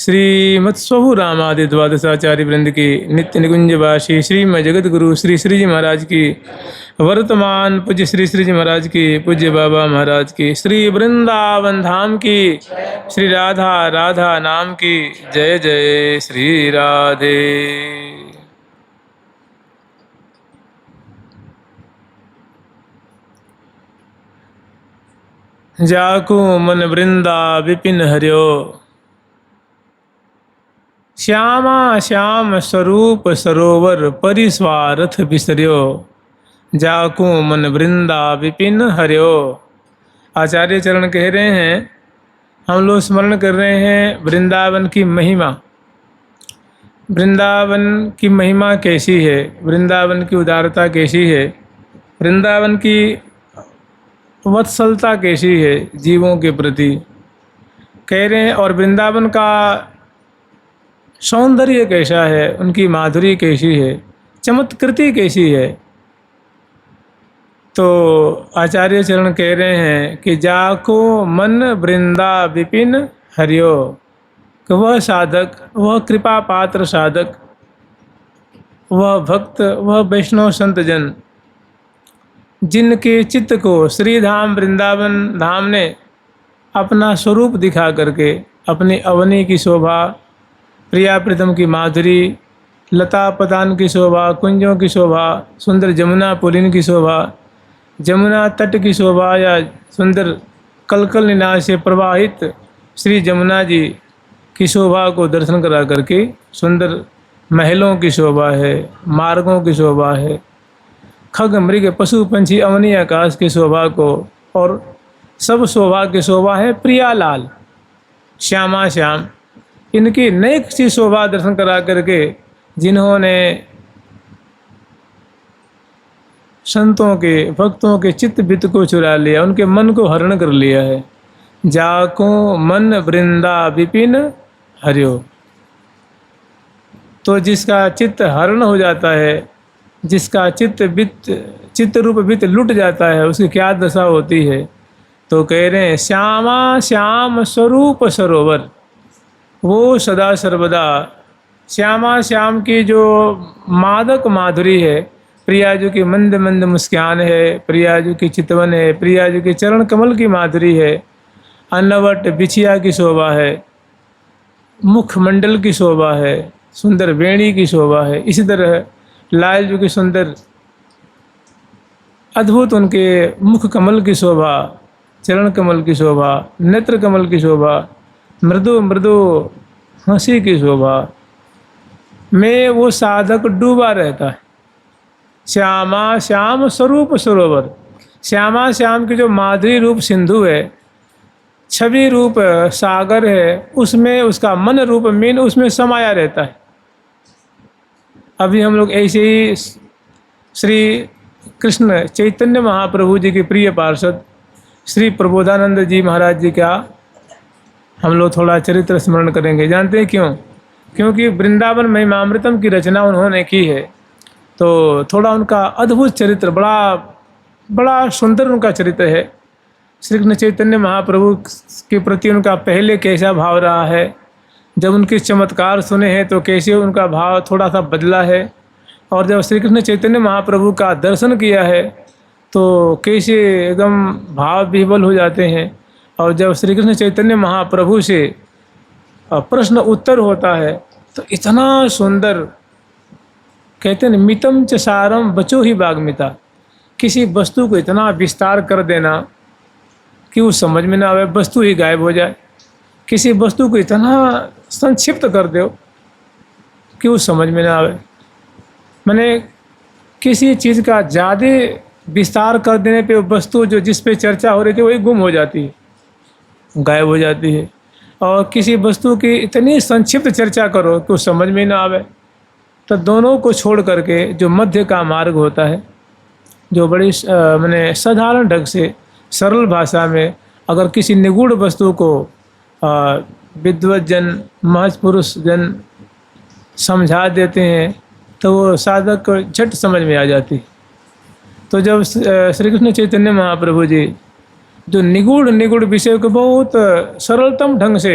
श्रीमत्स्वभु रामादि द्वादशाचार्य वृंद की, नित्य निकुंजवासी श्रीमद जगत गुरु श्री श्री जी महाराज की, वर्तमान पूज्य श्री श्री जी महाराज की, पूज्य बाबा महाराज की, श्री वृंदावन धाम की, श्री राधा राधा नाम की। जय जय श्री राधे। जाकू मन वृंदा विपिन हरियो, श्यामा श्याम स्वरूप सरोवर परिस्वारथ बिसरियो। जाकू मन वृंदा विपिन हरियो। आचार्य चरण कह रहे हैं, हम लोग स्मरण कर रहे हैं वृंदावन की महिमा। वृंदावन की महिमा कैसी है, वृंदावन की उदारता कैसी है, वृंदावन की वत्सलता कैसी है जीवों के प्रति कह रहे हैं, और वृंदावन का सौंदर्य कैसा है, उनकी माधुरी कैसी है, चमत्कृति कैसी है। तो आचार्य चरण कह रहे हैं कि जाको मन वृंदा विपिन हरियो, कि वह साधक, वह कृपा पात्र साधक, वह भक्त, वह वैष्णव संत जन जिनके चित्त को श्री धाम वृंदावन धाम ने अपना स्वरूप दिखा करके अपनी अवनी की शोभा, प्रिया प्रीतम की माधुरी, लता पतान की शोभा, कुंजों की शोभा, सुंदर जमुना पुलिन की शोभा, जमुना तट की शोभा, या सुंदर कलकल निनाद से प्रवाहित श्री जमुना जी की शोभा को दर्शन करा करके सुंदर महलों की शोभा है, मार्गों की शोभा है, खग मृग पशु पंछी अवनी आकाश की शोभा को, और सब शोभा की शोभा है प्रियालाल श्यामा श्याम। इनकी नेक सी शोभा दर्शन करा करके जिन्होंने संतों के भक्तों के चित्त वित्त को चुरा लिया, उनके मन को हरण कर लिया है। जाको मन वृंदा विपिन हरियो, तो जिसका चित्त हरण हो जाता है, जिसका चित्त रूप वित्त लुट जाता है, उसकी क्या दशा होती है। तो कह रहे हैं श्यामा श्याम स्वरूप सरोवर, वो सदा सर्वदा श्यामा श्याम की जो मादक माधुरी है, प्रियाजू की मंद मंद मुस्कान है, प्रियाजू की चितवन है, प्रियाजू के चरण कमल की माधुरी है, अन्नवट बिछिया की शोभा है, मुखमंडल की शोभा है, सुंदर वेणी की शोभा है। इसी तरह लाल जी की सुंदर अद्भुत उनके मुख कमल की शोभा, चरण कमल की शोभा, नेत्र कमल की शोभा, मृदु मृदु हंसी की शोभा में वो साधक डूबा रहता है। श्यामा श्याम स्वरूप सरोवर, श्यामा श्याम की जो माधुरी रूप सिंधु है, छवि रूप सागर है, उसमें उसका मन रूप मीन उसमें समाया रहता है। अभी हम लोग ऐसे ही श्री कृष्ण चैतन्य महाप्रभु जी के प्रिय पार्षद श्री प्रबोधानंद जी महाराज जी का हम लोग थोड़ा चरित्र स्मरण करेंगे। जानते हैं क्यों? क्योंकि वृंदावन महिमामृतम की रचना उन्होंने की है, तो थोड़ा उनका अद्भुत चरित्र, बड़ा सुंदर उनका चरित्र है। श्री कृष्ण चैतन्य महाप्रभु के प्रति उनका पहले कैसा भाव रहा है, जब उनके चमत्कार सुने हैं तो कैसे उनका भाव थोड़ा सा बदला है, और जब श्री कृष्ण चैतन्य महाप्रभु का दर्शन किया है तो कैसे एकदम भाव विह्वल हो जाते हैं। और जब श्री कृष्ण चैतन्य महाप्रभु से प्रश्न उत्तर होता है तो इतना सुंदर, कहते हैं मितम च सारम बचो ही बाग्मिता, किसी वस्तु को इतना विस्तार कर देना कि वो समझ में ना आवे, वस्तु ही गायब हो जाए। किसी वस्तु को इतना संक्षिप्त कर दो कि वो समझ में ना आवे। मैंने किसी चीज़ का ज़्यादा विस्तार कर देने पे वस्तु जो जिस पे चर्चा हो रही थी वही गुम हो जाती है, गायब हो जाती है। और किसी वस्तु की इतनी संक्षिप्त चर्चा करो कि वो समझ में ना आवे। तो दोनों को छोड़ करके जो मध्य का मार्ग होता है, जो बड़ी मैंने साधारण ढंग से सरल भाषा में अगर किसी निगूढ़ वस्तु को विद्वत जन, महज पुरुष जन समझा देते हैं तो वो साधक को झट समझ में आ जाती। तो जब श्री कृष्ण चैतन्य महाप्रभु जी जो निगूढ़ विषय को बहुत सरलतम ढंग से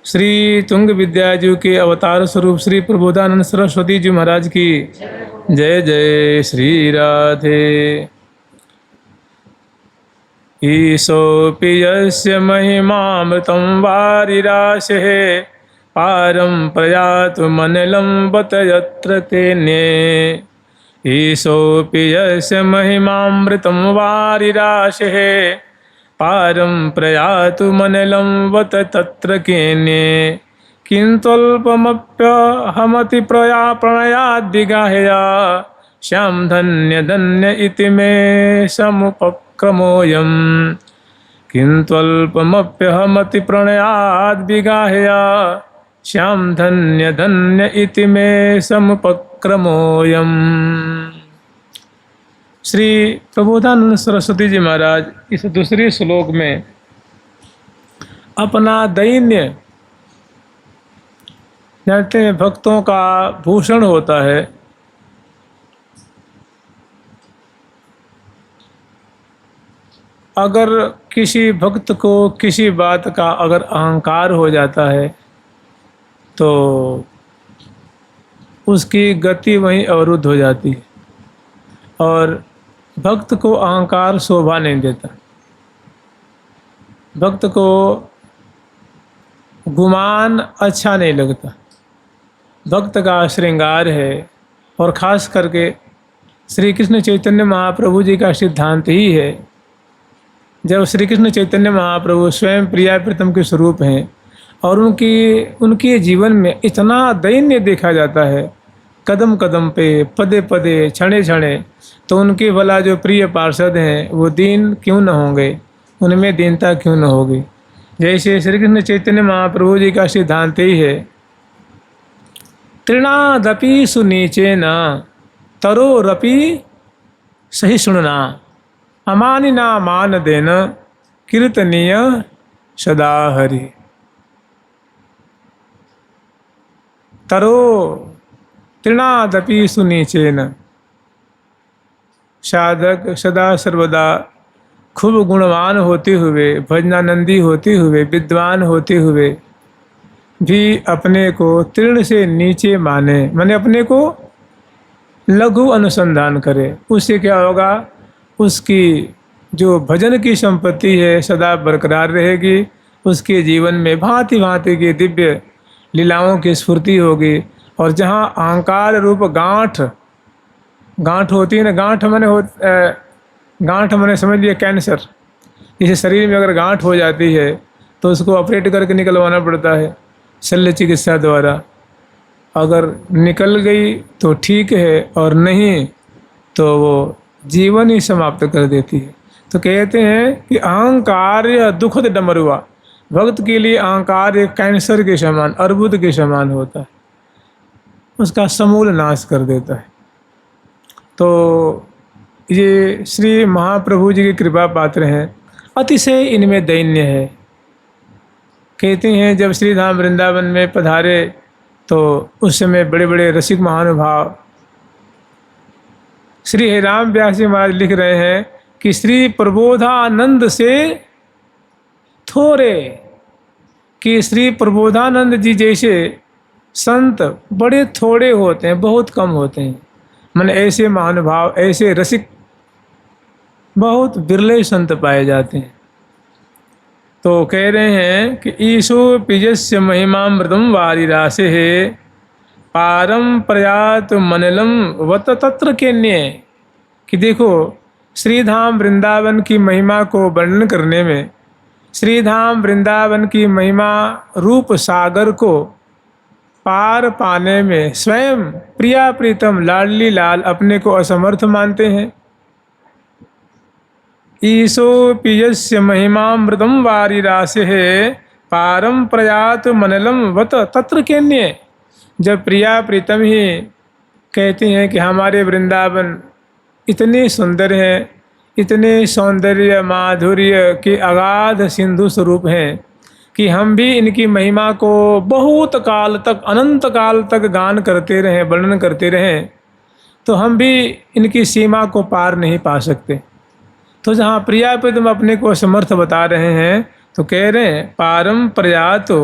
श्री तुंग विद्याजू के अवतार स्वरूप श्री प्रबोधानंद सरस्वती जी महाराज की जय जय श्री राधे। ईशोऽपि यस्य महिमामृतं वारिराशेः पारं प्रयातु मनलं बत यत्र तेन्ये। ईशोऽपि यस्य महिमामृतं वारिराशेः पारं प्रयातु मनलं बत तत्र केन्ये। किंत्वल्पमप्यहमति प्रणयाद्विगाह्य श्याम धन्य धन्य इति मे समुपक्रमोऽयम्। किंत्वल्पमप्यहमति प्रणयाद्विगाह्य श्याम धन्य धन्य इति मे समुपक्रमोऽयम्। श्री प्रबोधानंद सरस्वती जी महाराज इस दूसरे श्लोक में अपना दैन्य, जानते हैं भक्तों का भूषण होता है, अगर किसी भक्त को किसी बात का अगर अहंकार हो जाता है तो उसकी गति वहीं अवरुद्ध हो जाती है और भक्त को अहंकार शोभा नहीं देता। भक्त को गुमान अच्छा नहीं लगता। भक्त का श्रृंगार है और ख़ास करके श्री कृष्ण चैतन्य महाप्रभु जी का सिद्धांत ही है। जब श्री कृष्ण चैतन्य महाप्रभु स्वयं प्रिया प्रीतम के स्वरूप हैं और उनके जीवन में इतना दैन्य देखा जाता है, कदम कदम पे, पदे पदे, क्षणे क्षणे, तो उनके भला जो प्रिय पार्षद हैं वो दीन क्यों न होंगे, उनमें दीनता क्यों न होगी। जैसे श्री कृष्ण चैतन्य महाप्रभु जी का सिद्धांत ही है, तृणादपि सुनीचेन तरोरपि सहिष्णुना अमानिना मान देन कीर्तनीय सदा हरि। तरो तृणादपि सुनीचेन, साधक सदा सर्वदा खूब गुणवान होते हुए, भजनानंदी होते हुए, विद्वान होते हुए भी अपने को तृण से नीचे माने अपने को लघु अनुसंधान करे। उससे क्या होगा, उसकी जो भजन की संपत्ति है सदा बरकरार रहेगी। उसके जीवन में भांति भांति की दिव्य लीलाओं की स्फूर्ति होगी। और जहाँ अहंकार रूप गांठ होती है ना, गांठ माने समझ लिए कैंसर। जैसे शरीर में अगर गांठ हो जाती है तो उसको ऑपरेट करके निकलवाना पड़ता है शल्य चिकित्सा द्वारा। अगर निकल गई तो ठीक है और नहीं तो वो जीवन ही समाप्त कर देती है। तो कहते हैं कि अहंकार दुखद डमरुआ, भक्त के लिए अहंकार एक कैंसर के समान, अर्बुद के समान होता है, उसका समूल नाश कर देता है। तो ये श्री महाप्रभु जी की कृपा पात्र हैं, अतिशय इनमें दैन्य है। कहते हैं जब श्री धाम वृंदावन में पधारे तो उस समय बड़े बड़े रसिक महानुभाव श्री हरिराम व्यास जी महाराज लिख रहे हैं कि श्री प्रबोधानंद से थोड़े, कि श्री प्रबोधानंद जी जैसे संत बड़े थोड़े होते हैं, बहुत कम होते हैं। माने ऐसे महानुभाव, ऐसे रसिक बहुत बिरले संत पाए जाते हैं। तो कह रहे हैं कि ईशो पिजस्य महिमामृतम वारिरासे है पारम प्रयात मनलम वत तत्र केन्ये। कि देखो श्रीधाम वृंदावन की महिमा को वर्णन करने में, श्रीधाम वृंदावन की महिमा रूप सागर को पार पाने में स्वयं प्रिया प्रीतम लाडली लाल अपने को असमर्थ मानते हैं। ईशो पियस्य महिमामृतम वारिरासे है पारम प्रयात मनलम वत तत्र केन्ये। जब प्रिया प्रीतम ही कहती हैं कि हमारे वृंदावन इतने सुंदर हैं, इतने सौंदर्य माधुर्य के अगाध सिंधु स्वरूप हैं कि हम भी इनकी महिमा को बहुत काल तक, अनंत काल तक गान करते रहें, वर्णन करते रहें, तो हम भी इनकी सीमा को पार नहीं पा सकते। तो जहाँ प्रिया प्रीतम अपने को समर्थ बता रहे हैं तो कह रहे हैं पारम प्रयातो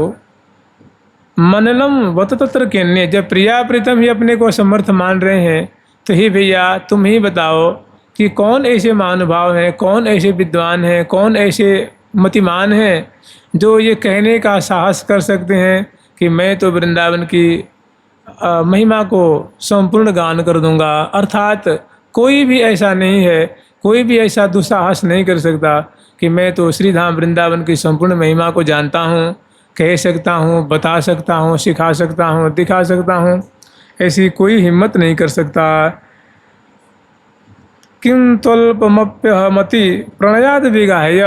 मनलम वत तत्र किन्ने, जब प्रिया प्रीतम ही अपने को समर्थ मान रहे हैं तो ही भैया तुम ही बताओ कि कौन ऐसे महानुभाव हैं, कौन ऐसे विद्वान हैं, कौन ऐसे मतिमान हैं जो ये कहने का साहस कर सकते हैं कि मैं तो वृंदावन की महिमा को संपूर्ण गान कर दूंगा। अर्थात कोई भी ऐसा नहीं है, कोई भी ऐसा दुस्साहस नहीं कर सकता कि मैं तो श्री धाम वृंदावन की संपूर्ण महिमा को जानता हूँ, कह सकता हूँ, बता सकता हूँ, सिखा सकता हूँ, दिखा सकता हूँ। ऐसी कोई हिम्मत नहीं कर सकता। किम त्वल्पमप्यहमति प्रणयाद विगाह्य,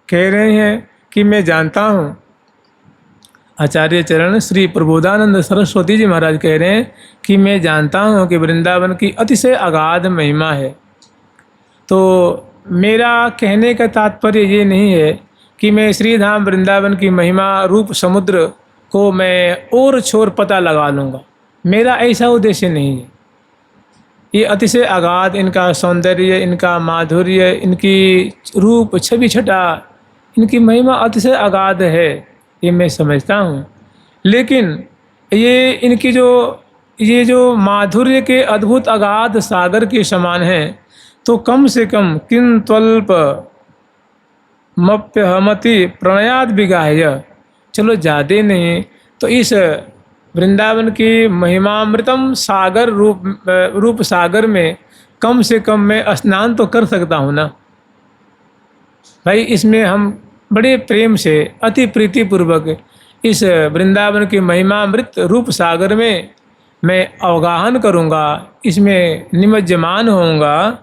कह रहे हैं कि मैं जानता हूँ। आचार्य चरण श्री प्रबोधानंद सरस्वती जी महाराज कह रहे हैं कि मैं जानता हूँ कि वृंदावन की अतिशय अगाध महिमा है। तो मेरा कहने का तात्पर्य ये नहीं है कि मैं श्री धाम वृंदावन की महिमा रूप समुद्र को मैं और छोर पता लगा लूँगा, मेरा ऐसा उद्देश्य नहीं है। ये अतिशय अगाध इनका सौंदर्य, इनका माधुर्य, इनकी रूप छवि छटा, इनकी महिमा अतिशय अगाध है, ये मैं समझता हूँ। लेकिन ये इनकी जो माधुर्य के अद्भुत अगाध सागर के समान हैं, तो कम से कम किन त्वल्प मप्यहमति प्रणयाद विगाह्य, चलो ज़्यादा नहीं तो इस वृंदावन की महिमामृतम सागर रूप सागर में कम से कम मैं स्नान तो कर सकता हूँ ना भाई। इसमें हम बड़े प्रेम से अति प्रीतिपूर्वक इस वृंदावन की महिमामृत रूप सागर में मैं अवगाहन करूँगा, इसमें निमज्जमान होऊंगा।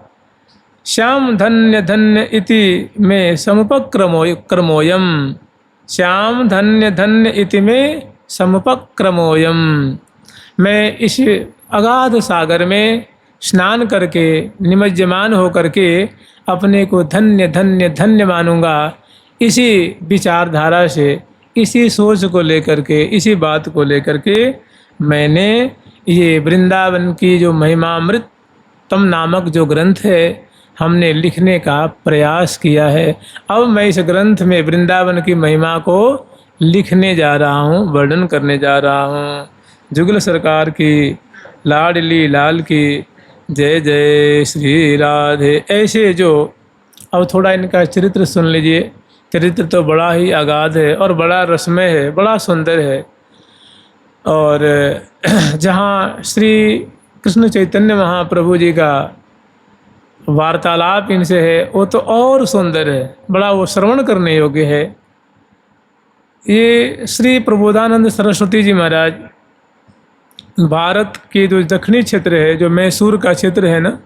श्याम धन्य धन्य इति में समुपक्रमोयम, श्याम धन्य धन्य इति में समुपक्रमोयम, मैं इस अगाध सागर में स्नान करके निमज्जमान हो करके अपने को धन्य धन्य धन्य मानूंगा। इसी विचारधारा से, इसी सोच को लेकर के, इसी बात को लेकर के मैंने ये वृंदावन की जो महिमामृतम नामक जो ग्रंथ है हमने लिखने का प्रयास किया है। अब मैं इस ग्रंथ में वृंदावन की महिमा को लिखने जा रहा हूँ, वर्णन करने जा रहा हूँ। जुगल सरकार की लाडली लाल की जय जय श्री राधे। ऐसे जो, अब थोड़ा इनका चरित्र सुन लीजिए। चरित्र तो बड़ा ही अगाध है और बड़ा रसमय है, बड़ा सुंदर है। और जहाँ श्री कृष्ण चैतन्य महाप्रभु जी का वार्तालाप इनसे है वो तो और सुंदर है, बड़ा वो श्रवण करने योग्य है। ये श्री प्रबोधानंद सरस्वती जी महाराज भारत के जो दक्षिणी क्षेत्र है, जो मैसूर का क्षेत्र है ना,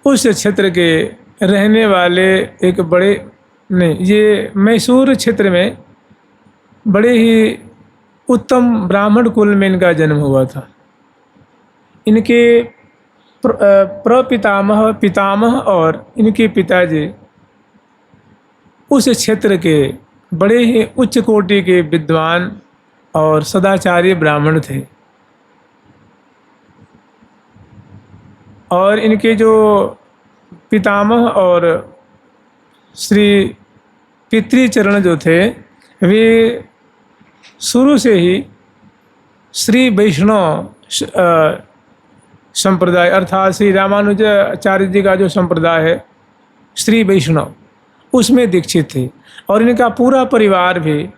उस क्षेत्र के रहने वाले एक बड़े, नहीं, ये मैसूर क्षेत्र में बड़े ही उत्तम ब्राह्मण कुल में इनका जन्म हुआ था। इनके प्रपितामह, पितामह और इनके पिताजी उस क्षेत्र के बड़े ही उच्च कोटि के विद्वान और सदाचारी ब्राह्मण थे। और इनके जो पितामह और श्री पितृचरण जो थे वे शुरू से ही श्री वैष्णव संप्रदाय अर्थात श्री रामानुजाचार्य जी का जो संप्रदाय है श्री वैष्णव, उसमें दीक्षित थे। और इनका पूरा परिवार भी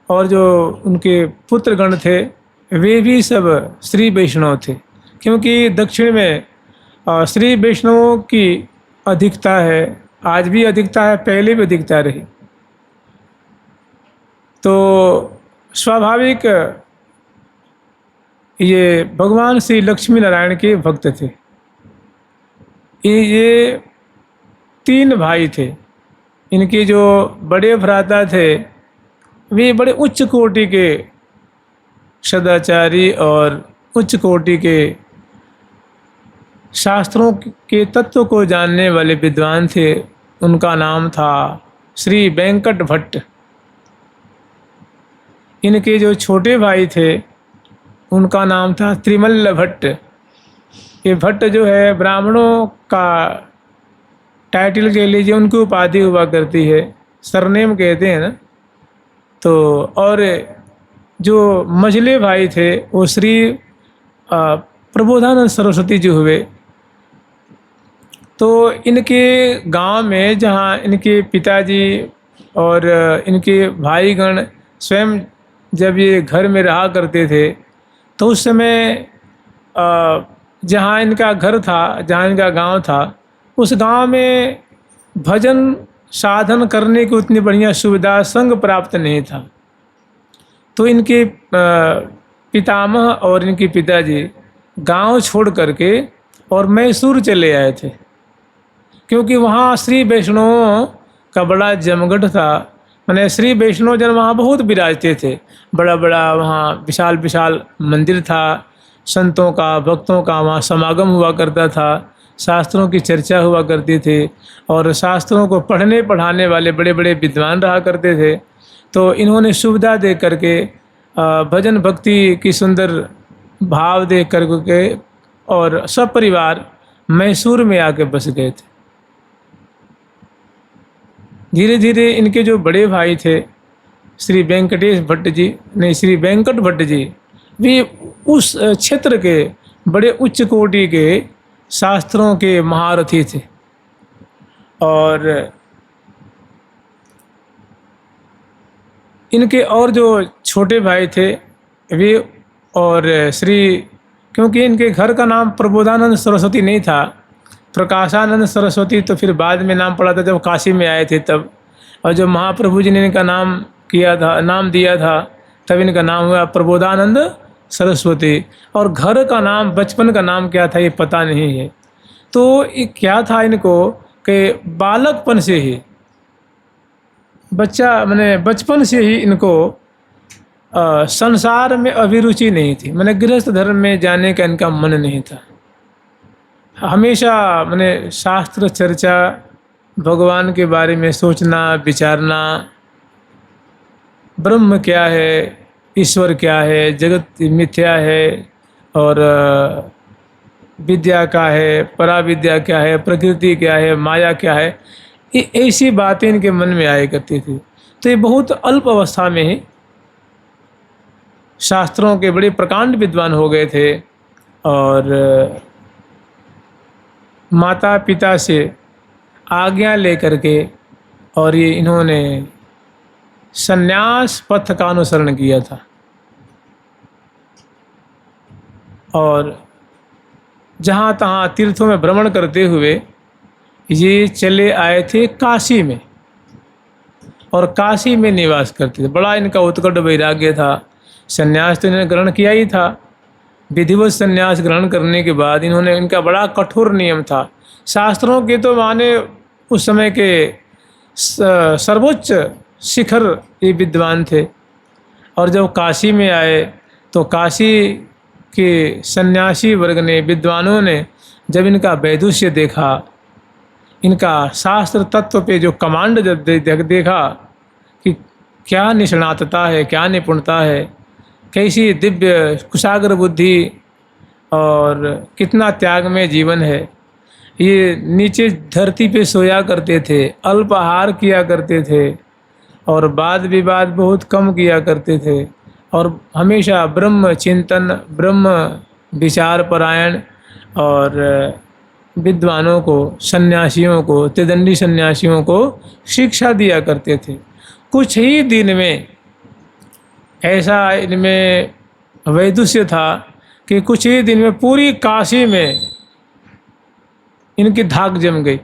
और जो उनके पुत्रगण थे वे भी सब श्री वैष्णव थे, क्योंकि दक्षिण में श्री वैष्णवों की अधिकता है, आज भी अधिकता है, पहले भी अधिकता रही। तो स्वाभाविक ये भगवान श्री लक्ष्मी नारायण के भक्त थे। ये 3 भाई थे। इनके जो बड़े भ्राता थे वे बड़े उच्च कोटि के सदाचारी और उच्च कोटि के शास्त्रों के तत्व को जानने वाले विद्वान थे। उनका नाम था श्री वेंकट भट्ट। इनके जो छोटे भाई थे उनका नाम था त्रिमल्ल भट्ट। ये भट्ट जो है ब्राह्मणों का टाइटल के लीजिए उनकी उपाधि हुआ करती है, सरनेम कहते हैं ना। तो और जो मझले भाई थे वो श्री प्रबोधानंद सरस्वती जी हुए। तो इनके गांव में जहाँ इनके पिताजी और इनके भाईगण स्वयं जब ये घर में रहा करते थे, तो उस समय जहाँ इनका घर था, जहाँ इनका गांव था, उस गांव में भजन साधन करने की उतनी बढ़िया सुविधा संग प्राप्त नहीं था। तो इनके पितामह और इनके पिताजी गांव छोड़ करके और मैसूर चले आए थे, क्योंकि वहाँ श्री वैष्णवों का बड़ा जमघट था। मैंने श्री वैष्णव जन वहाँ बहुत विराजते थे, बड़ा बड़ा वहाँ विशाल विशाल मंदिर था, संतों का भक्तों का वहाँ समागम हुआ करता था, शास्त्रों की चर्चा हुआ करती थी और शास्त्रों को पढ़ने पढ़ाने वाले बड़े बड़े विद्वान रहा करते थे। तो इन्होंने सुविधा दे करके भजन भक्ति की सुंदर भाव दे करके और सब परिवार मैसूर में आके बस गए थे। धीरे धीरे इनके जो बड़े भाई थे श्री वेंकटेश भट्ट जी, नहीं श्री वेंकट भट्ट जी, वे उस क्षेत्र के बड़े उच्च कोटि के शास्त्रों के महारथी थे। और इनके और जो छोटे भाई थे वे और क्योंकि इनके घर का नाम प्रबोधानंद सरस्वती नहीं था, प्रकाशानंद सरस्वती तो फिर बाद में नाम पड़ा था जब काशी में आए थे तब। और जब महाप्रभु जी ने इनका नाम दिया था तब इनका नाम हुआ प्रबोधानंद सरस्वती। और घर का नाम, बचपन का नाम क्या था ये पता नहीं है। तो ये क्या था इनको कि बालकपन से ही बचपन से ही इनको संसार में अभिरुचि नहीं थी, गृहस्थ धर्म में जाने का इनका मन नहीं था। हमेशा शास्त्र चर्चा, भगवान के बारे में सोचना विचारना, ब्रह्म क्या है, ईश्वर क्या है, जगत मिथ्या है और विद्या क्या है, पराविद्या क्या है, प्रकृति क्या है, माया क्या है, ये ऐसी बातें इनके मन में आया करती थी। तो ये बहुत अल्प अवस्था में ही शास्त्रों के बड़े प्रकांड विद्वान हो गए थे और माता पिता से आज्ञा लेकर के और ये इन्होंने संन्यास पथ का अनुसरण किया था। और जहाँ तहाँ तीर्थों में भ्रमण करते हुए ये चले आए थे काशी में और काशी में निवास करते थे। बड़ा इनका उत्कट वैराग्य था। संन्यास तो इन्होंने ग्रहण किया ही था। विधिवत संन्यास ग्रहण करने के बाद इनका बड़ा कठोर नियम था। शास्त्रों के तो माने उस समय के सर्वोच्च शिखर ये विद्वान थे। और जब काशी में आए तो काशी के सन्यासी वर्ग ने, विद्वानों ने जब इनका वैदुष्य देखा, इनका शास्त्र तत्व पे जो कमांड जब देखा कि क्या निष्णातता है, क्या निपुणता है, कैसी दिव्य कुशाग्र बुद्धि और कितना त्याग में जीवन है। ये नीचे धरती पे सोया करते थे, अल्पाहार किया करते थे और वाद विवाद बहुत कम किया करते थे और हमेशा ब्रह्म चिंतन, ब्रह्म विचार परायण और विद्वानों को, सन्यासियों को, त्रिदंडी सन्यासियों को शिक्षा दिया करते थे। कुछ ही दिन में ऐसा इनमें वैदुष्य था कि कुछ ही दिन में पूरी काशी में इनकी धाक जम गई।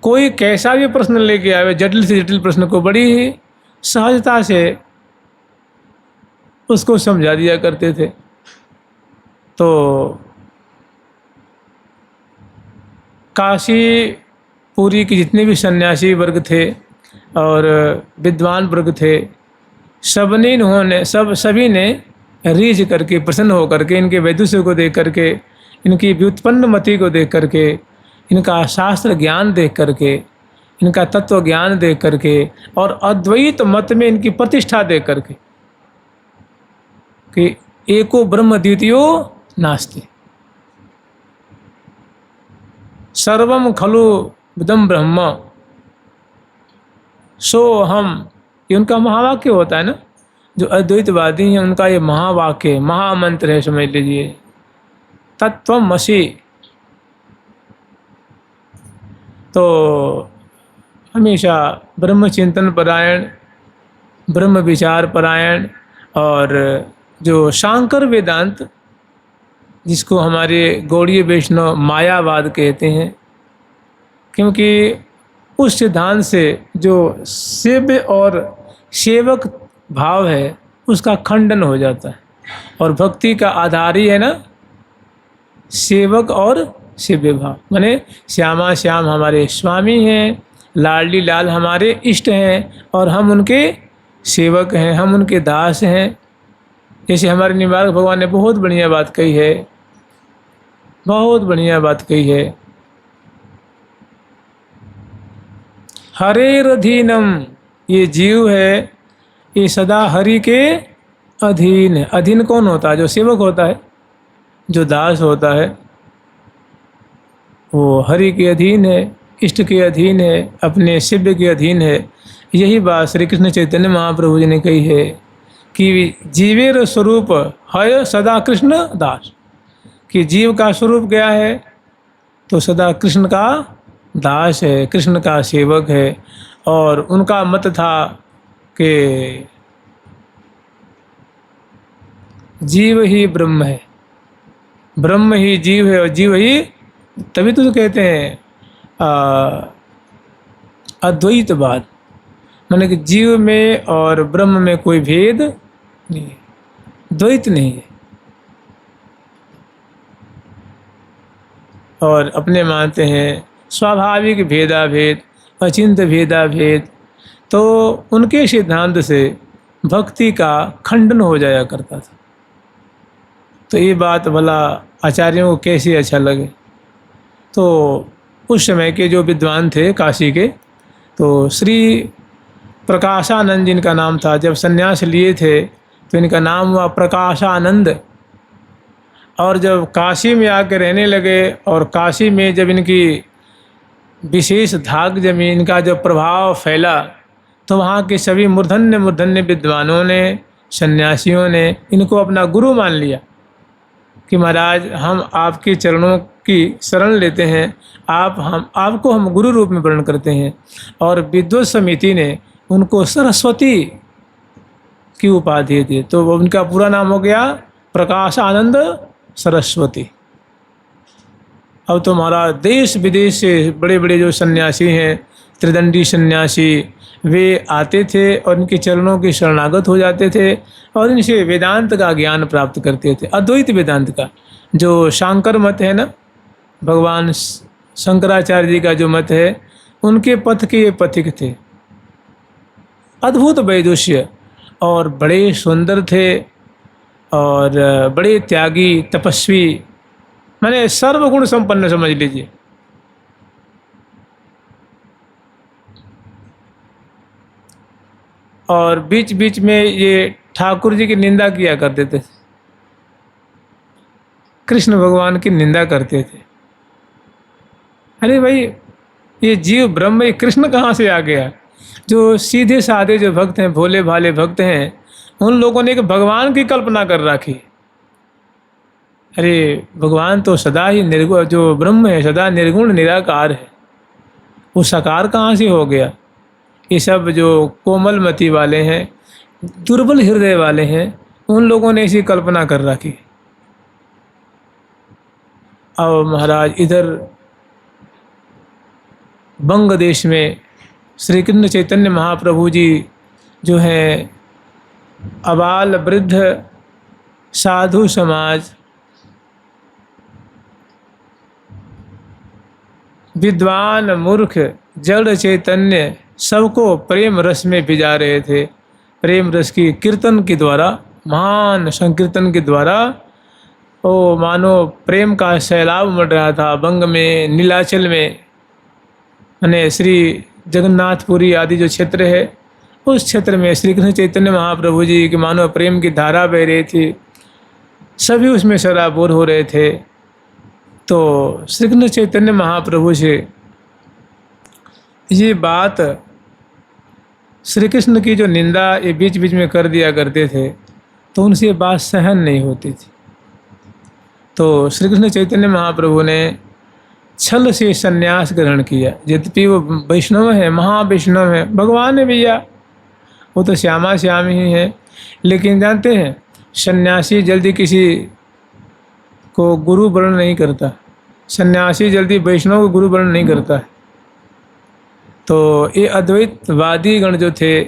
कोई कैसा भी प्रश्न लेके आवे, जटिल से जटिल प्रश्न को बड़ी ही सहजता से उसको समझा दिया करते थे। तो काशी पूरी के जितने भी सन्यासी वर्ग थे और विद्वान वर्ग थे, सभी ने रीझ करके, प्रसन्न होकर के, इनके वैदुष्य को देख करके, इनकी व्युत्पन्न मति को देख करके, इनका शास्त्र ज्ञान देख करके, इनका तत्व ज्ञान देख करके और अद्वैत मत में इनकी प्रतिष्ठा देख करके कि एको ब्रह्म द्वितीयो नास्ति, सर्वम खलु इदं ब्रह्म, सो हम ये उनका महावाक्य होता है ना, जो अद्वैतवादी हैं उनका ये महावाक्य महामंत्र है, समझ लीजिए, तत्त्वमसि। तो हमेशा ब्रह्म चिंतन परायण, ब्रह्म विचार परायण, और जो शांकर वेदांत जिसको हमारे गौड़ीय वैष्णव मायावाद कहते हैं, क्योंकि उस सिद्धांत से जो सेव्य और सेवक भाव है उसका खंडन हो जाता है। और भक्ति का आधार ही है ना सेवक और सेव्य भाव, माने श्यामा श्याम हमारे स्वामी हैं, लाडली लाल हमारे इष्ट हैं, और हम उनके सेवक हैं, हम उनके दास हैं। जैसे हमारे निवारक भगवान ने बहुत बढ़िया बात कही है, बहुत बढ़िया बात कही है, हरेरधीनम, ये जीव है ये सदा हरि के अधीन है। अधीन कौन होता है? जो सेवक होता है, जो दास होता है, वो हरि के अधीन है, इष्ट के अधीन है, अपने शिव्य के अधीन है। यही बात श्री कृष्ण चैतन्य महाप्रभु जी ने कही है कि जीवेर स्वरूप है सदा कृष्ण दास, कि जीव का स्वरूप क्या है? तो सदा कृष्ण का दास है, कृष्ण का सेवक है। और उनका मत था कि जीव ही ब्रह्म है, ब्रह्म ही जीव है, और जीव ही, तभी तो कहते हैं अद्वैतवाद, माने कि जीव में और ब्रह्म में कोई भेद नहीं है, द्वैत नहीं है। और अपने मानते हैं स्वाभाविक भेदाभेद, अचिंत्य भेदाभेद। तो उनके सिद्धांत से भक्ति का खंडन हो जाया करता था। तो ये बात भला आचार्यों को कैसे अच्छा लगे। तो उस समय के जो विद्वान थे काशी के, तो श्री प्रकाशानंद जिनका नाम था, जब संन्यास लिए थे तो इनका नाम हुआ प्रकाशानंद। और जब काशी में आकर रहने लगे, और काशी में जब इनकी विशेष धाक जमी, इनका जब प्रभाव फैला, तो वहाँ के सभी मूर्धन्य मूर्धन्य विद्वानों ने, सन्यासियों ने इनको अपना गुरु मान लिया कि महाराज हम आपके चरणों की शरण लेते हैं, आपको हम गुरु रूप में वर्णन करते हैं। और विद्वत समिति ने उनको सरस्वती की उपाधि दी। तो उनका पूरा नाम हो गया प्रकाशानंद सरस्वती। अब तो महाराज देश विदेश से बड़े बड़े जो सन्यासी हैं, त्रिदंडी सन्यासी, वे आते थे और इनके चरणों के शरणागत हो जाते थे, और इनसे वेदांत का ज्ञान प्राप्त करते थे, अद्वैत वेदांत का। जो शांकर मत है ना, भगवान शंकराचार्य जी का जो मत है, उनके पथ के ये पथिक थे। अद्भुत वैदुष्य, और बड़े सुंदर थे, और बड़े त्यागी तपस्वी, माने सर्वगुण संपन्न समझ लीजिए। और बीच बीच में ये ठाकुर जी की निंदा किया करते थे, कृष्ण भगवान की निंदा करते थे। अरे भाई, ये जीव ब्रह्म, ये कृष्ण कहाँ से आ गया? जो सीधे साधे जो भक्त हैं, भोले भाले भक्त हैं, उन लोगों ने एक भगवान की कल्पना कर रखी। अरे भगवान तो सदा ही निर्गुण, जो ब्रह्म है सदा निर्गुण निराकार है, वो साकार कहाँ से हो गया? ये सब जो कोमलमति वाले हैं, दुर्बल हृदय वाले हैं, उन लोगों ने ऐसी कल्पना कर रखी। अब महाराज इधर बंग देश में श्री कृष्ण चैतन्य महाप्रभु जी जो हैं, अबाल वृद्ध साधु समाज, विद्वान मूर्ख जड़ चैतन्य, सबको प्रेम रस में भिजा रहे थे। प्रेम रस की कीर्तन के द्वारा, महान संकीर्तन के द्वारा, ओ मानो प्रेम का सैलाब उमड़ रहा था बंग में, नीलाचल में, यानी श्री जगन्नाथपुरी आदि जो क्षेत्र है, उस क्षेत्र में श्री कृष्ण चैतन्य महाप्रभु जी की मानो प्रेम की धारा बह रही थी। सभी उसमें सराबोर हो रहे थे। तो श्री कृष्ण चैतन्य महाप्रभु से ये बात श्री कृष्ण की जो निंदा ये बीच बीच में कर दिया करते थे, तो उनसे ये बात सहन नहीं होती थी। तो श्री कृष्ण चैतन्य महाप्रभु ने छल से संन्यास ग्रहण किया। यद्यपि वो वैष्णव है, महावैष्णव है, भगवान है भैया, वो तो श्यामा श्याम ही है, लेकिन जानते हैं सन्यासी जल्दी किसी को गुरु वर्ण नहीं करता, सन्यासी जल्दी वैष्णव को गुरु वर्ण नहीं करता। तो ये अद्वैतवादी गण जो थे,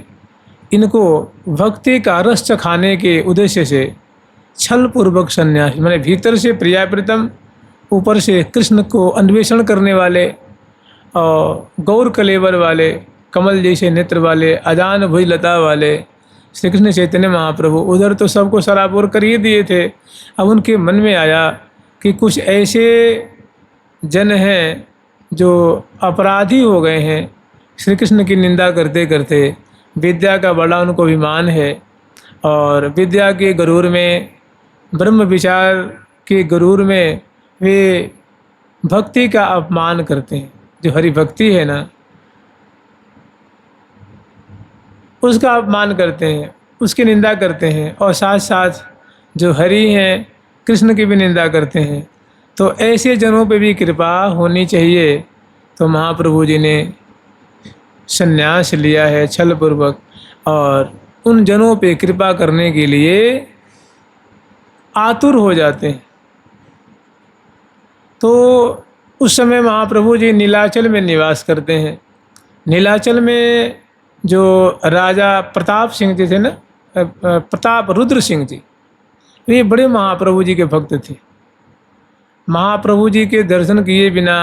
इनको भक्ति का रस चखाने के उद्देश्य से छल पूर्वक सन्यास, मैंने भीतर से प्रिया प्रीतम, ऊपर से कृष्ण को अन्वेषण करने वाले और गौर कलेवर वाले, कमल जैसे नेत्र वाले, अजान भुजलता वाले श्री कृष्ण चैतन्य महाप्रभु उधर तो सबको सराबोर कर ही दिए थे। अब उनके मन में आया कि कुछ ऐसे जन हैं जो अपराधी हो गए हैं, श्री कृष्ण की निंदा करते करते, विद्या का बड़ा उनको अभिमान है और विद्या के गरूर में, ब्रह्म विचार के गरूर में वे भक्ति का अपमान करते हैं। जो हरि भक्ति है ना, उसका अपमान करते हैं, उसकी निंदा करते हैं और साथ साथ जो हरि हैं कृष्ण की भी निंदा करते हैं। तो ऐसे जनों पे भी कृपा होनी चाहिए। तो महाप्रभु जी ने संन्यास लिया है छल पूर्वक और उन जनों पे कृपा करने के लिए आतुर हो जाते हैं। तो उस समय महाप्रभु जी नीलाचल में निवास करते हैं। नीलाचल में जो राजा प्रताप सिंह जी थे ना, प्रताप रुद्र सिंह जी, ये बड़े महाप्रभु जी के भक्त थे। महाप्रभु जी के दर्शन किए बिना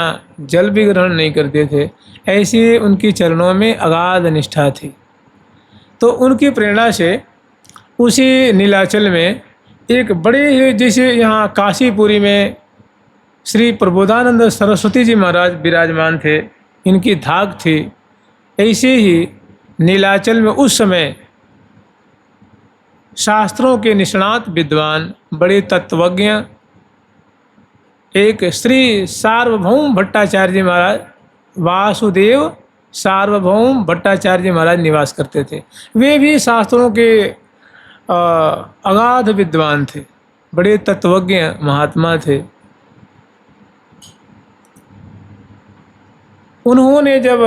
जल भी ग्रहण नहीं करते थे, ऐसी उनकी चरणों में अगाध निष्ठा थी। तो उनकी प्रेरणा से उसी नीलाचल में एक बड़े ही, जैसे यहाँ काशीपुरी में श्री प्रबोधानंद सरस्वती जी महाराज विराजमान थे, इनकी धाक थी, ऐसे ही नीलाचल में उस समय शास्त्रों के निष्णात विद्वान, बड़े तत्वज्ञ, एक श्री सार्वभौम भट्टाचार्य जी महाराज, वासुदेव सार्वभौम भट्टाचार्य जी महाराज निवास करते थे। वे भी शास्त्रों के अगाध विद्वान थे, बड़े तत्वज्ञ महात्मा थे। उन्होंने जब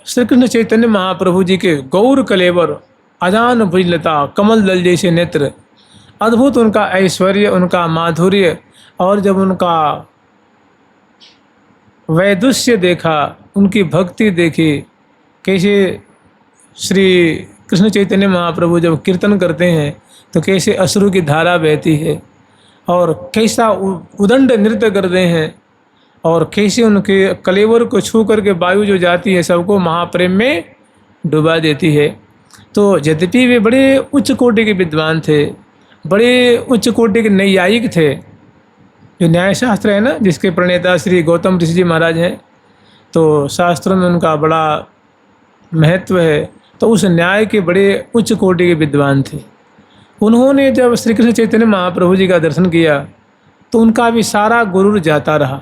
श्री कृष्ण चैतन्य महाप्रभु जी के गौर कलेवर, अजान भुजलता, कमल दल जैसे नेत्र, अद्भुत उनका ऐश्वर्य, उनका माधुर्य, और जब उनका वैदुष्य देखा, उनकी भक्ति देखी, कैसे श्री कृष्ण चैतन्य महाप्रभु जब कीर्तन करते हैं तो कैसे अश्रु की धारा बहती है और कैसा उदंड नृत्य करते हैं और कैसे उनके कलेवर को छू करके वायु जो जाती है सबको महाप्रेम में डुबा देती है। तो यद्यपि वे बड़े उच्च कोटि के विद्वान थे, बड़े उच्च कोटि के नैयायिक थे, जो न्याय शास्त्र है ना, जिसके प्रणेता श्री गौतम ऋषि जी महाराज हैं, तो शास्त्रों में उनका बड़ा महत्व है। तो उस न्याय के बड़े उच्च कोटि के विद्वान थे। उन्होंने जब श्री कृष्ण चैतन्य महाप्रभु जी का दर्शन किया तो उनका भी सारा गुरूर जाता रहा,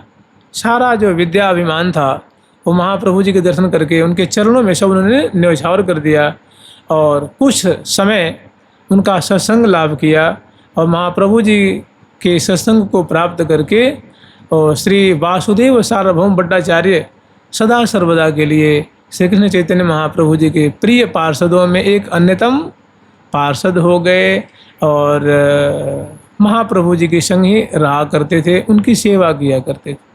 सारा जो विद्या अभिमान था वो महाप्रभु जी के दर्शन करके उनके चरणों में सब उन्होंने न्यौछावर कर दिया और कुछ समय उनका सत्संग लाभ किया और महाप्रभु जी के सत्संग को प्राप्त करके और श्री वासुदेव सार्वभौम भट्टाचार्य सदा सर्वदा के लिए श्री कृष्ण चैतन्य महाप्रभु जी के प्रिय पार्षदों में एक अन्यतम पार्षद हो गए और महाप्रभु जी के संग ही रहा करते थे, उनकी सेवा किया करते थे।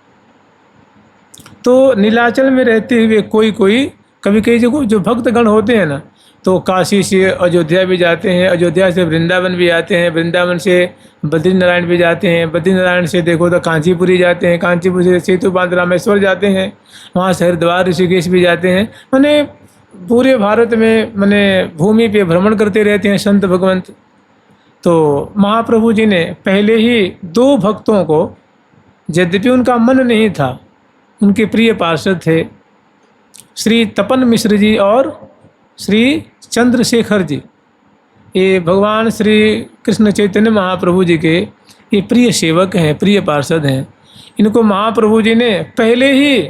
तो नीलाचल में रहते हुए कोई कभी कई जगह जो भक्तगण होते हैं ना, तो काशी से अयोध्या भी जाते हैं, अयोध्या से वृंदावन भी आते हैं, वृंदावन से बद्रीनारायण भी जाते हैं, बद्रीनारायण से देखो तो कांचीपुरी जाते हैं, कांचीपुर से सेतु बांध रामेश्वर जाते हैं, वहाँ से हरिद्वार ऋषिकेश भी जाते हैं। मैंने पूरे भारत में मैंने भूमि पे भ्रमण करते रहते हैं संत भगवंत। तो महाप्रभु जी ने पहले ही 2 भक्तों को, यद्यपि उनका मन नहीं था, उनके प्रिय पार्षद थे श्री तपन मिश्र जी और श्री चंद्रशेखर जी, ये भगवान श्री कृष्ण चैतन्य महाप्रभु जी के ये प्रिय सेवक हैं, प्रिय पार्षद हैं। इनको महाप्रभु जी ने पहले ही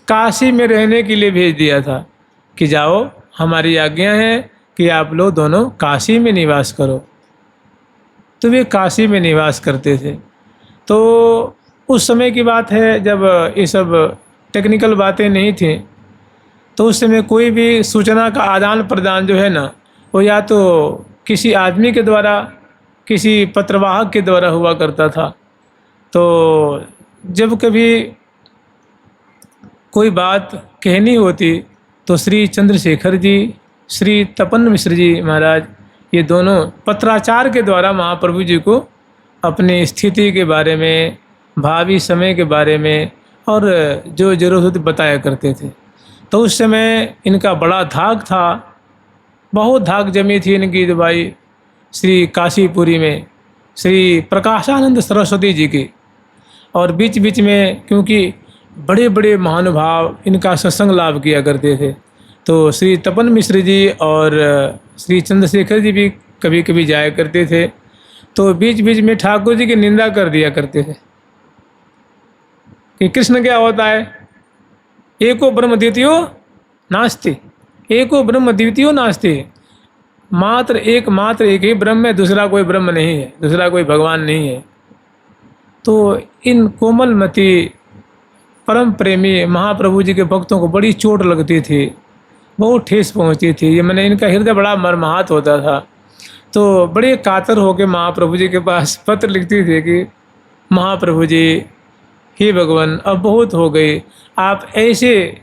काशी में रहने के लिए भेज दिया था कि जाओ, हमारी आज्ञा है, कि आप लोग दोनों काशी में निवास करो। तो वे काशी में निवास करते थे। तो उस समय की बात है जब ये सब टेक्निकल बातें नहीं थी, तो उस समय कोई भी सूचना का आदान प्रदान जो है ना, वो या तो किसी आदमी के द्वारा, किसी पत्रवाहक के द्वारा हुआ करता था। तो जब कभी कोई बात कहनी होती तो श्री चंद्रशेखर जी, श्री तपन मिश्र जी महाराज, ये दोनों पत्राचार के द्वारा महाप्रभु जी को अपनी स्थिति के बारे में, भावी समय के बारे में और जो जरूरत होती बताया करते थे। तो उस समय इनका बड़ा धाक था, बहुत धाक जमी थी इनकी तो भाई श्री काशीपुरी में श्री प्रकाशानंद सरस्वती जी की। और बीच बीच में क्योंकि बड़े बड़े महानुभाव इनका सत्संग लाभ किया करते थे, तो श्री तपन मिश्र जी और श्री चंद्रशेखर जी भी कभी कभी जाया करते थे। तो बीच बीच में ठाकुर जी की निंदा कर दिया करते थे कि कृष्ण क्या होता है, एको ब्रह्म द्वितीयो नास्ति, एको ब्रह्म द्वितीयो नास्ति, मात्र एक ही ब्रह्म है, दूसरा कोई ब्रह्म नहीं है, दूसरा कोई भगवान नहीं है। तो इन कोमलमती परम प्रेमी महाप्रभु जी के भक्तों को बड़ी चोट लगती थी, बहुत ठेस पहुंचती थी। ये मैंने इनका हृदय बड़ा मर्माहत होता था। तो बड़े कातर होकर महाप्रभु जी के पास पत्र लिखती थी कि महाप्रभु जी, हे भगवान अब बहुत हो गई, आप ऐसे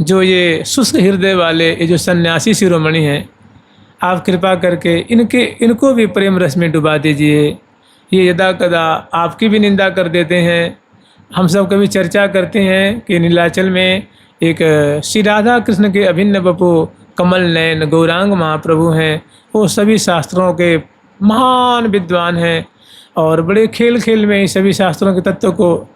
जो ये शुष्क हृदय वाले ये जो सन्यासी शिरोमणि हैं, आप कृपा करके इनको भी प्रेम रस में डुबा दीजिए। ये यदा कदा आपकी भी निंदा कर देते हैं। हम सब कभी चर्चा करते हैं कि नीलाचल में एक श्री राधा कृष्ण के अभिन्न बपू कमल नयन गौरांग महाप्रभु हैं। वो सभी शास्त्रों के महान विद्वान हैं और बड़े खेल खेल में सभी शास्त्रों के तत्व को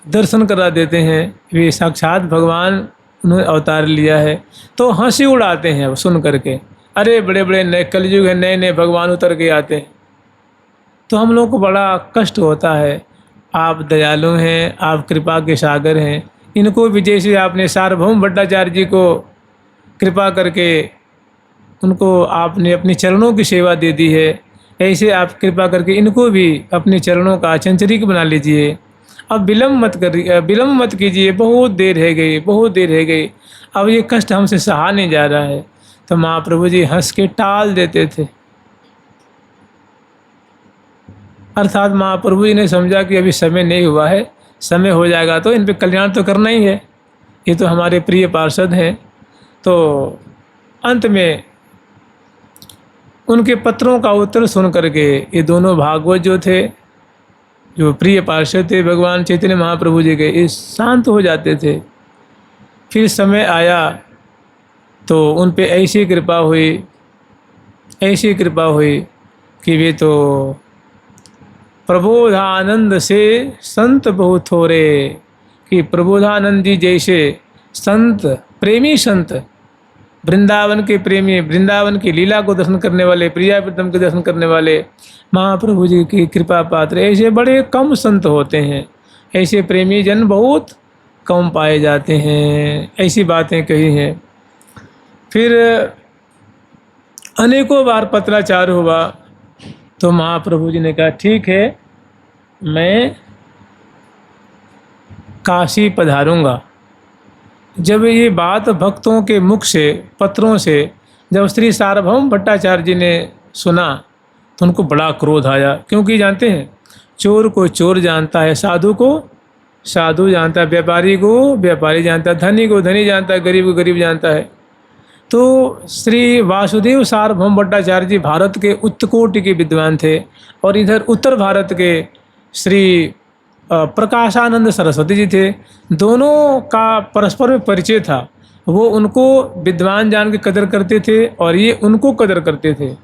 दर्शन करा देते हैं। वे साक्षात भगवान उन्होंने अवतार लिया है। तो हंसी उड़ाते हैं वो सुन करके, अरे बड़े बड़े नए कलयुग है, नए नए भगवान उतर के आते हैं। तो हम लोग को बड़ा कष्ट होता है। आप दयालु हैं, आप कृपा के सागर हैं। इनको भी जैसे आपने सार्वभौम भट्टाचार्य जी को कृपा करके उनको आपने अपनी चरणों की सेवा दे दी है, ऐसे आप कृपा करके इनको भी अपने चरणों का चंचरिक बना लीजिए। अब विलम्ब मत कीजिए, बहुत देर है गई, बहुत देर है गई, अब ये कष्ट हमसे सहा नहीं जा रहा है। तो महाप्रभु जी हंस के टाल देते थे। अर्थात महाप्रभु जी ने समझा कि अभी समय नहीं हुआ है, समय हो जाएगा तो इन पे कल्याण तो करना ही है, ये तो हमारे प्रिय पार्षद हैं। तो अंत में उनके पत्रों का उत्तर सुन करके ये दोनों भागवत जो थे, जो प्रिय पार्षद थे भगवान चैतन्य महाप्रभु जी के, ये शांत हो जाते थे। फिर समय आया तो उन पे ऐसी कृपा हुई कि वे तो प्रबोधानंद से संत बहुत थोड़े, कि प्रबोधानंद जी जैसे संत, प्रेमी संत, वृंदावन के प्रेमी, वृंदावन की लीला को दर्शन करने वाले, प्रिया प्रीतम के दर्शन करने वाले महाप्रभु जी की कृपा पात्र ऐसे बड़े कम संत होते हैं। ऐसे प्रेमी जन बहुत कम पाए जाते हैं। ऐसी बातें कही हैं। फिर अनेकों बार पत्राचार हुआ तो महाप्रभु जी ने कहा ठीक है, मैं काशी पधारूंगा। जब ये बात भक्तों के मुख से, पत्रों से जब श्री सार्वभौम भट्टाचार्य जी ने सुना तो उनको बड़ा क्रोध आया, क्योंकि जानते हैं चोर को चोर जानता है, साधु को साधु जानता है, व्यापारी को व्यापारी जानता है, धनी को धनी जानता है, गरीब को गरीब जानता है। तो श्री वासुदेव सार्वभौम भट्टाचार्य जी भारत के उत्तकोटि के विद्वान थे और इधर उत्तर भारत के श्री प्रकाशानंद सरस्वती जी थे। दोनों का परस्पर में परिचय था। वो उनको विद्वान जान के कदर करते थे और ये उनको कदर करते थे।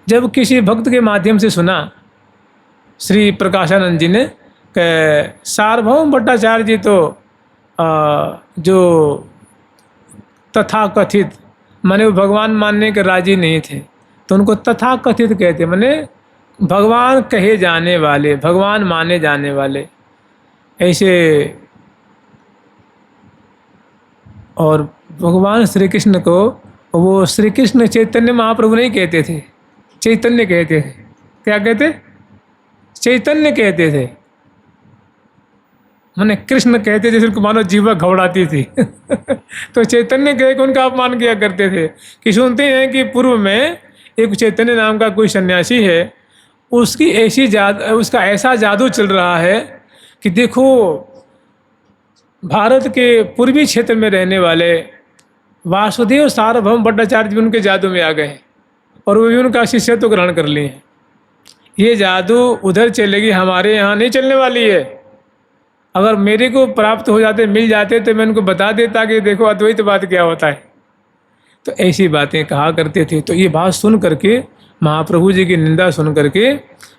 जब किसी भक्त के माध्यम से सुना श्री प्रकाशानंद जी ने सार्वभौम भट्टाचार्य जी तो जो तथाकथित माने वो भगवान मानने के राजी नहीं थे, तो उनको तथाकथित कहते, माने भगवान कहे जाने वाले, भगवान माने जाने वाले ऐसे। और भगवान श्री कृष्ण को वो श्री कृष्ण चैतन्य महाप्रभु नहीं कहते थे, चैतन्य कहते थे। क्या कहते? चैतन्य कहते थे। मैंने कृष्ण कहते जैसे उनको मानो जीवा घबराती थी तो चैतन्य कह के उनका अपमान किया करते थे। कि सुनते हैं कि पूर्व में एक चैतन्य नाम का कोई सन्यासी है, उसका ऐसा जादू चल रहा है कि देखो भारत के पूर्वी क्षेत्र में रहने वाले वासुदेव सार्वभौम भट्टाचार्य भी उनके जादू में आ गए हैं और वो भी उनका शिष्यत्व ग्रहण कर लिए हैं। ये जादू उधर चलेगी, हमारे यहाँ नहीं चलने वाली है। अगर मेरे को प्राप्त हो जाते, मिल जाते तो मैं उनको बता देता कि देखो अद्वैतवाद क्या होता है। तो ऐसी बातें कहा करते थे। तो ये बात सुन करके, महाप्रभु जी की निंदा सुन करके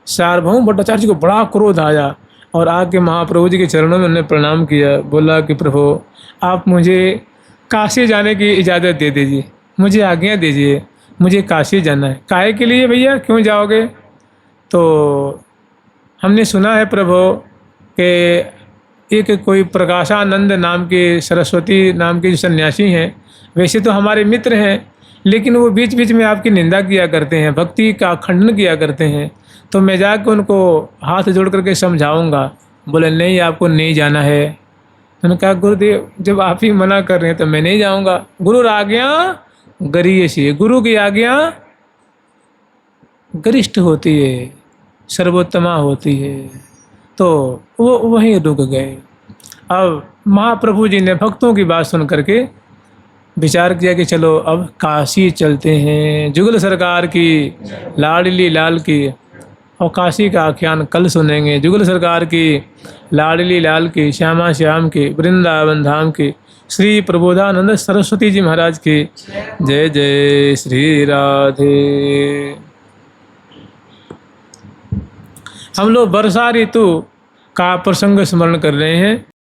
सार्वभौम भट्टाचार्य जी को बड़ा क्रोध आया और आके महाप्रभु जी के चरणों में उन्होंने प्रणाम किया। बोला कि प्रभु आप मुझे काशी जाने की इजाज़त दे दीजिए, मुझे आज्ञा दीजिए, मुझे काशी जाना है। काहे के लिए भैया, क्यों जाओगे? तो हमने सुना है प्रभु कि एक कोई प्रकाशानंद नाम के, सरस्वती नाम के जो सन्यासी हैं, वैसे तो हमारे मित्र हैं, लेकिन वो बीच बीच में आपकी निंदा किया करते हैं, भक्ति का खंडन किया करते हैं। तो मैं जाकर उनको हाथ जोड़ करके समझाऊंगा। बोले नहीं, आपको नहीं जाना है। मैंने कहा गुरुदेव जब आप ही मना कर रहे हैं तो मैं नहीं जाऊंगा। गुरु आज्ञा गरीयसी, गुरु की आज्ञा गरिष्ठ होती है, सर्वोत्तमा होती है। तो वो वहीं रुक गए। अब महाप्रभु जी ने भक्तों की बात सुन करके विचार किया कि चलो अब काशी चलते हैं। जुगल सरकार की, लाडली लाल की, और काशी का आख्यान कल सुनेंगे। जुगल सरकार की, लाडली लाल की, श्यामा श्याम की, वृंदावन धाम की, श्री प्रबोधानंद सरस्वती जी महाराज की जय जय श्री राधे। हम लोग वर्षा ऋतु का प्रसंग स्मरण कर रहे हैं।